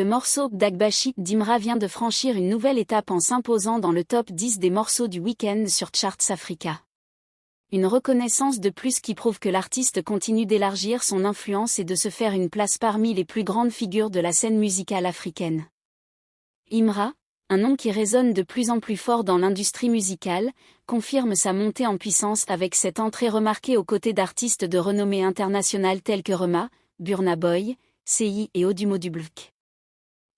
Le morceau « Dagbashi » d'Imra vient de franchir une nouvelle étape en s'imposant dans le top 10 des morceaux du week-end sur Charts Africa. Une reconnaissance de plus qui prouve que l'artiste continue d'élargir son influence et de se faire une place parmi les plus grandes figures de la scène musicale africaine. Imra, un nom qui résonne de plus en plus fort dans l'industrie musicale, confirme sa montée en puissance avec cette entrée remarquée aux côtés d'artistes de renommée internationale tels que Rema, Burna Boy, Seyi et Odumodubulk.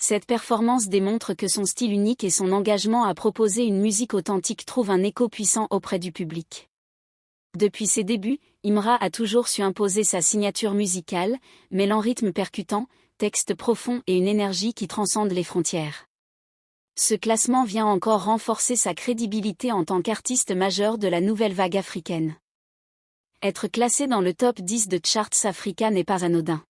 Cette performance démontre que son style unique et son engagement à proposer une musique authentique trouvent un écho puissant auprès du public. Depuis ses débuts, Imra a toujours su imposer sa signature musicale, mêlant rythme percutant, texte profond et une énergie qui transcende les frontières. Ce classement vient encore renforcer sa crédibilité en tant qu'artiste majeur de la nouvelle vague africaine. Être classé dans le top 10 de Charts Africa n'est pas anodin.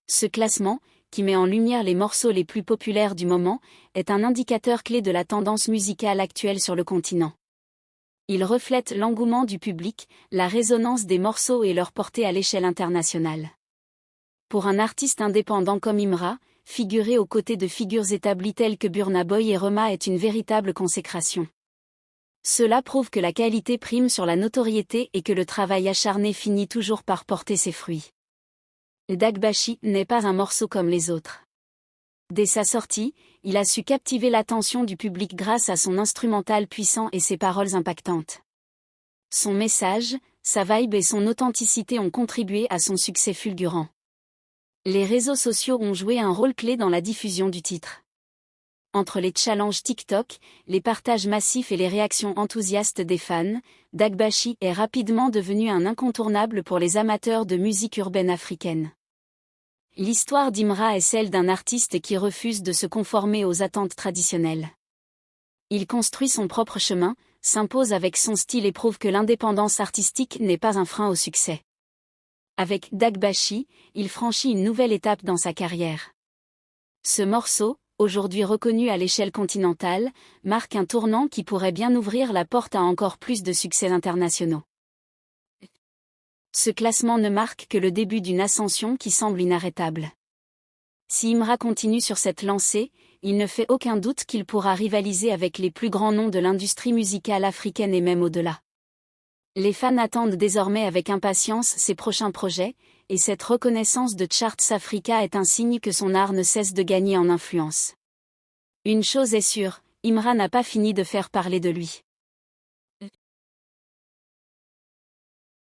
Ce classement, qui met en lumière les morceaux les plus populaires du moment, est un indicateur clé de la tendance musicale actuelle sur le continent. Il reflète l'engouement du public, la résonance des morceaux et leur portée à l'échelle internationale. Pour un artiste indépendant comme Imra, figurer aux côtés de figures établies telles que Burna Boy et Rema est une véritable consécration. Cela prouve que la qualité prime sur la notoriété et que le travail acharné finit toujours par porter ses fruits. Dagbashi n'est pas un morceau comme les autres. Dès sa sortie, il a su captiver l'attention du public grâce à son instrumental puissant et ses paroles impactantes. Son message, sa vibe et son authenticité ont contribué à son succès fulgurant. Les réseaux sociaux ont joué un rôle clé dans la diffusion du titre. Entre les challenges TikTok, les partages massifs et les réactions enthousiastes des fans, Dagbashi est rapidement devenu un incontournable pour les amateurs de musique urbaine africaine. L'histoire d'Imra est celle d'un artiste qui refuse de se conformer aux attentes traditionnelles. Il construit son propre chemin, s'impose avec son style et prouve que l'indépendance artistique n'est pas un frein au succès. Avec Dagbashi, il franchit une nouvelle étape dans sa carrière. Ce morceau, aujourd'hui reconnu à l'échelle continentale, marque un tournant qui pourrait bien ouvrir la porte à encore plus de succès internationaux. Ce classement ne marque que le début d'une ascension qui semble inarrêtable. Si Imra continue sur cette lancée, il ne fait aucun doute qu'il pourra rivaliser avec les plus grands noms de l'industrie musicale africaine et même au-delà. Les fans attendent désormais avec impatience ses prochains projets, et cette reconnaissance de Charts Africa est un signe que son art ne cesse de gagner en influence. Une chose est sûre, Imra n'a pas fini de faire parler de lui.